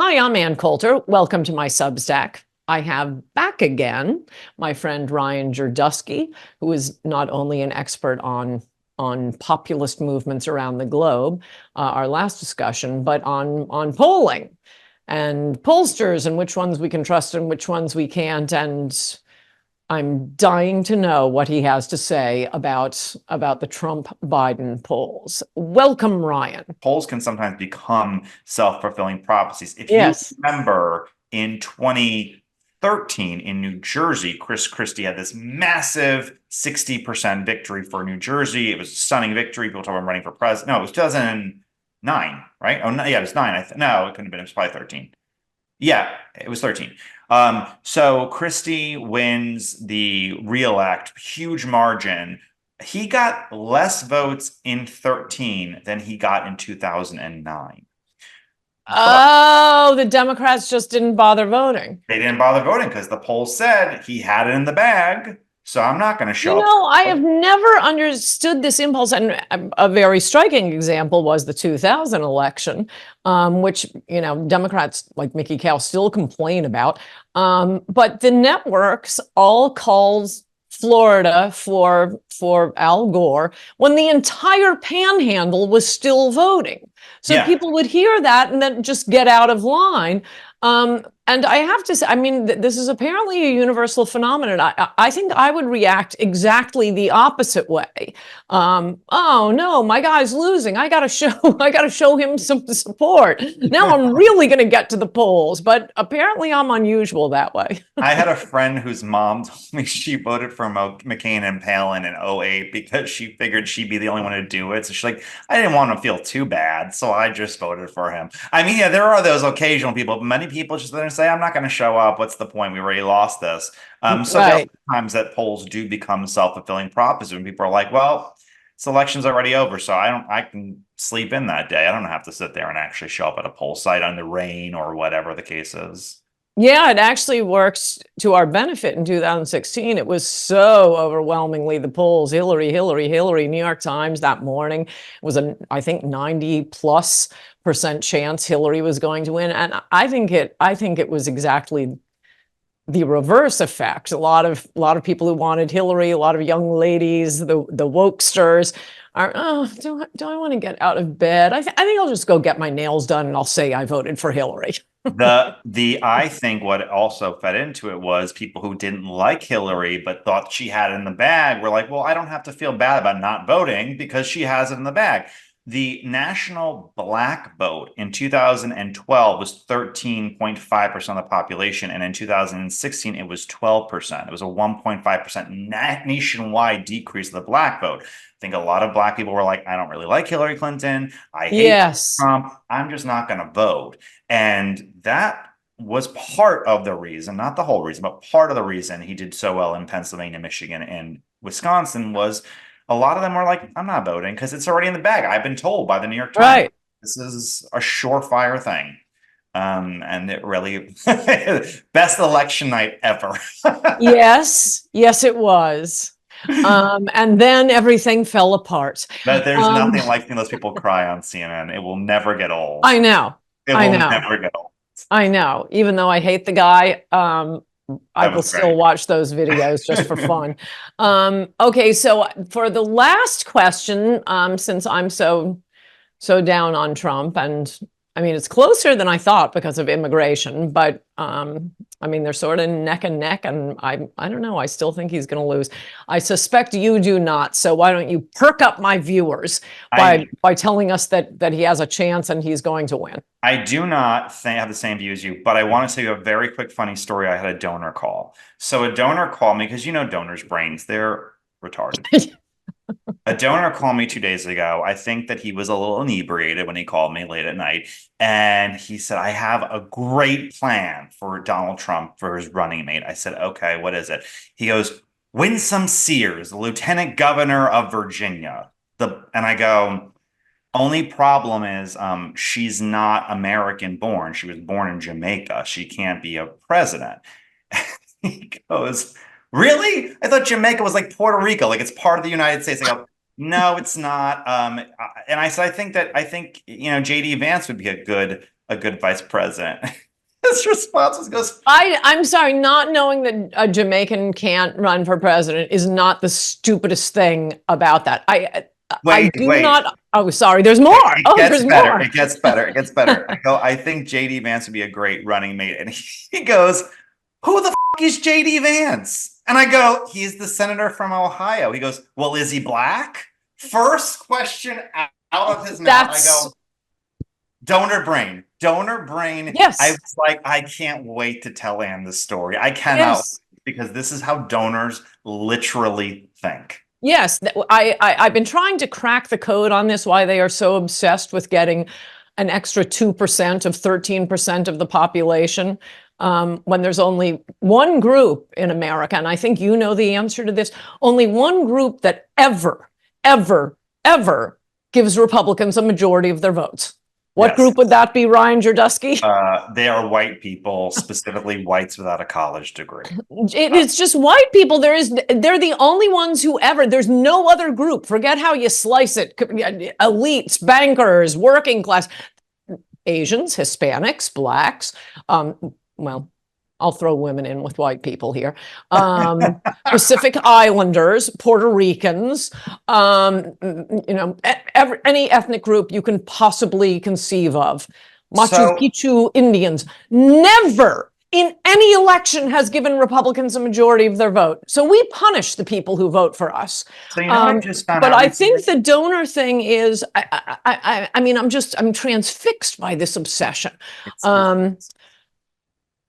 Hi, I'm Ann Coulter. Welcome to my Substack. I have back again my friend Ryan Girdusky, who is not only an expert on populist movements around the globe, our last discussion, but on polling and pollsters and which ones we can trust and which ones we can't. And I'm dying to know what he has to say about the Trump-Biden polls. Welcome, Ryan. Polls can sometimes become self-fulfilling prophecies. If you Yes. remember in 2013 in New Jersey, Chris Christie had this massive 60% victory for New Jersey. It was a stunning victory. People talk about running for president. No, it was 2009, right? Oh, no, yeah, it was nine. No, it couldn't have been. It was probably 13. Yeah, it was 13. So Christie wins the reelect, huge margin. He got less votes in 13 than he got in 2009. But Oh, the Democrats just didn't bother voting. they didn't bother voting because the poll said he had it in the bag. So I'm not going to You show know, I up. have never understood this impulse. And a very striking example was the 2000 election, which, you know, Democrats like Mickey Cow still complain about. But the networks all called Florida for Al Gore when the entire panhandle was still voting. So Yeah. people would hear that and then just get out of line. And I have to say, I mean, this is apparently a universal phenomenon. I think I would react exactly the opposite way. Oh no, my guy's losing. I got to show him some support. Now I'm really going to get to the polls, but apparently I'm unusual that way. I had a friend whose mom told me she voted for McCain and Palin in '08 because she figured she'd be the only one to do it. So she's like, I didn't want to feel too bad, so I just voted for him. I mean, yeah, there are those occasional people, but many people just then say, I'm not going to show up. What's the point? We already lost this. So there are Right. times that polls do become self-fulfilling prophecies when people are like, well, this election's already over, so I can sleep in that day. I don't have to sit there and actually show up at a poll site on the rain or whatever the case is. Yeah, it actually works to our benefit in 2016. It was so overwhelmingly the polls, Hillary, Hillary, Hillary. New York Times that morning was I think 90+% chance Hillary was going to win. And I think it was exactly the reverse effect. A lot of people who wanted Hillary, a lot of young ladies, the wokesters are, oh, do I want to get out of bed? I think I'll just go get my nails done and I'll say I voted for Hillary. I think what also fed into it was people who didn't like Hillary but thought she had it in the bag were like, well, I don't have to feel bad about not voting because she has it in the bag. The national black vote in 2012 was 13.5% of the population, and in 2016 it was 12%. It was a 1.5% nationwide decrease of the black vote. I think a lot of black people were like, I don't really like Hillary Clinton. I hate Yes. Trump. I'm just not going to vote. And that was part of the reason, not the whole reason, but part of the reason he did so well in Pennsylvania, Michigan, and Wisconsin was a lot of them were like, I'm not voting because it's already in the bag. I've been told by the New York Times. Right. This is a surefire thing. And it really best election night ever. Yes, yes, it was. And then everything fell apart. But there's Um, nothing like seeing those people cry on CNN. It will never get old. I know, It I will know, never get old. I know. Even though I hate the guy, I That will was still great. watch those videos just for fun. Okay, so for the last question, since I'm so down on Trump, and I mean, it's closer than I thought because of immigration, but I mean, they're sort of neck and neck, and I don't know. I still think he's going to lose. I suspect you do not. So why don't you perk up my viewers I by telling us that he has a chance and he's going to win? I do not have the same view as you, but I want to tell you a very quick funny story. I had a donor call. So a donor called me because you know donors' brains, they're retarded. A donor called me 2 days ago. I think that he was a little inebriated when he called me late at night. And he said, I have a great plan for Donald Trump for his running mate. I said, okay, what is it? He goes, Winsome Sears, the lieutenant governor of Virginia. And I go, only problem is she's not American born. She was born in Jamaica. She can't be a president. He goes, really? I thought Jamaica was like Puerto Rico, like it's part of the United States. I go, no, it's not. And I said, I think you know JD Vance would be a good a good vice president. His response was, goes, I'm sorry, not knowing that a Jamaican can't run for president is not the stupidest thing about that. I wait, do wait. not. Oh, sorry. There's more. It Oh, gets there's better. more. It gets better. It gets better. I go, I think JD Vance would be a great running mate. And he goes, who the f is JD Vance? And I go, he's the senator from Ohio. He goes, well, is he black? First question out of his mouth. I go, donor brain. Donor brain. Yes. I was like, I can't wait to tell Ann this story. I cannot, Yes. because this is how donors literally think. Yes, I've been trying to crack the code on this, why they are so obsessed with getting an extra 2% of 13% of the population, when there's only one group in America, and I think you know the answer to this, only one group that ever gives Republicans a majority of their votes. What group would that be, Ryan Jardusky? They are white people, specifically whites without a college degree. It's just white people. They're the only ones who ever, there's no other group. Forget how you slice it. Elites, bankers, working class, Asians, Hispanics, blacks. Well, I'll throw women in with white people here. Pacific Islanders, Puerto Ricans, any ethnic group you can possibly conceive of. Machu Picchu Indians. Never in any election has given Republicans a majority of their vote. So we punish the people who vote for us. So, you know, I just found but out I think the donor thing is, I mean, I'm transfixed by this obsession.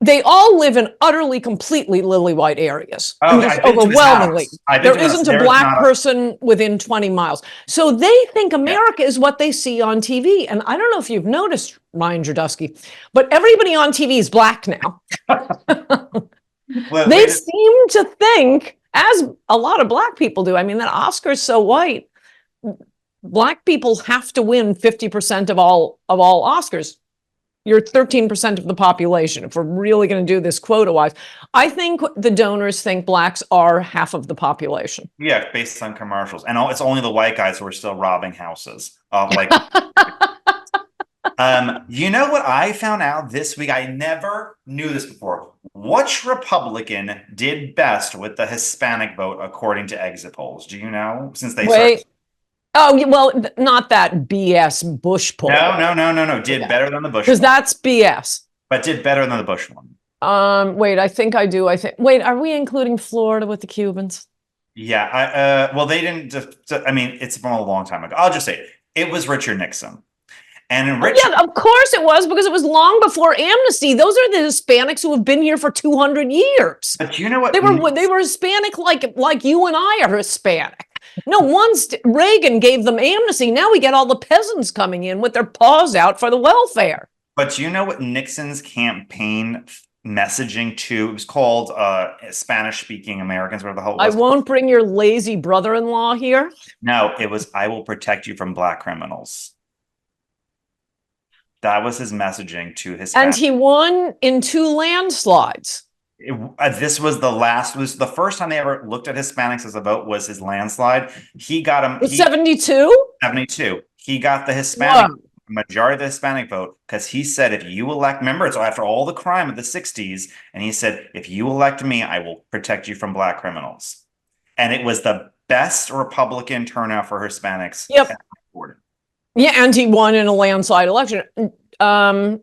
They all live in utterly, completely lily white areas. Overwhelmingly. There isn't a black person within 20 miles. So they think America is what they see on TV. And I don't know if you've noticed, Ryan Jardusky, but everybody on TV is black now. They seem to think, as a lot of black people do, I mean, that Oscar's so white, black people have to win 50% of all Oscars. You're 13% of the population. If we're really going to do this quota-wise, I think the donors think blacks are half of the population. Yeah, based on commercials, and it's only the white guys who are still robbing houses. You know what I found out this week? I never knew this before. Which Republican did best with the Hispanic vote according to exit polls? Do you know? Since they started. Oh, well, not that BS Bush poll. No. Did better than the Bush one. Because that's BS. But did better than the Bush one. Wait, I think I do. Wait, are we including Florida with the Cubans? Yeah. Well, they didn't I mean, it's from a long time ago. I'll just say it was Richard Nixon. And yeah, of course it was, because it was long before amnesty. Those are the Hispanics who have been here for 200 years. But you know what? They were Hispanic like you and I are Hispanic. No, once Reagan gave them amnesty, now we get all the peasants coming in with their paws out for the welfare. But you know what Nixon's campaign messaging to, it was called Spanish-speaking Americans, whatever the hell it was. I won't bring your lazy brother-in-law here. No, it was, I will protect you from black criminals. That was his messaging to his. And he won in 2 landslides. This was the first time they ever looked at Hispanics as a vote, was his landslide. He got him. 72? 72. He got the Hispanic majority of the Hispanic vote because he said, if you elect, remember, it's after all the crime of the 60s, and he said, if you elect me, I will protect you from black criminals. And it was the best Republican turnout for Hispanics. Yep. Yeah, and he won in a landslide election. Not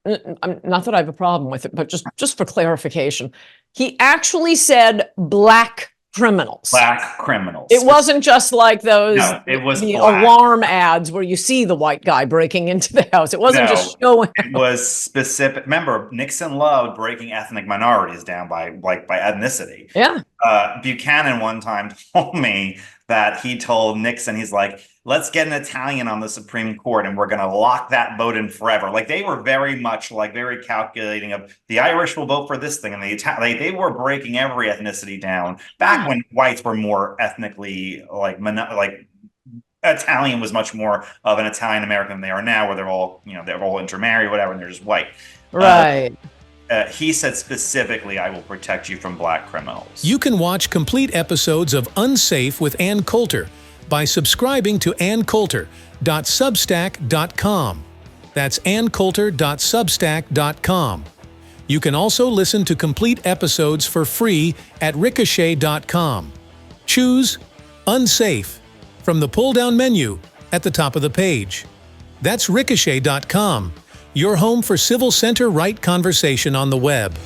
that I have a problem with it, but just for clarification, he actually said black criminals. Black criminals. It wasn't just like those it was the black alarm ads where you see the white guy breaking into the house. It wasn't just showing. It was specific. Remember, Nixon loved breaking ethnic minorities down by ethnicity. Yeah. Buchanan one time told me that he told Nixon, he's like, let's get an Italian on the Supreme Court and we're going to lock that vote in forever. Like, they were very much very calculating of the Irish will vote for this thing. And they were breaking every ethnicity down back when whites were more ethnically Italian was much more of an Italian American than they are now, where they're all intermarried, whatever, and they're just white. Right. He said specifically, I will protect you from black criminals. You can watch complete episodes of Unsafe with Ann Coulter by subscribing to AnnCoulter.substack.com. That's anncoulter.substack.com. You can also listen to complete episodes for free at Ricochet.com. Choose Unsafe from the pull-down menu at the top of the page. That's Ricochet.com, your home for civil center right conversation on the web.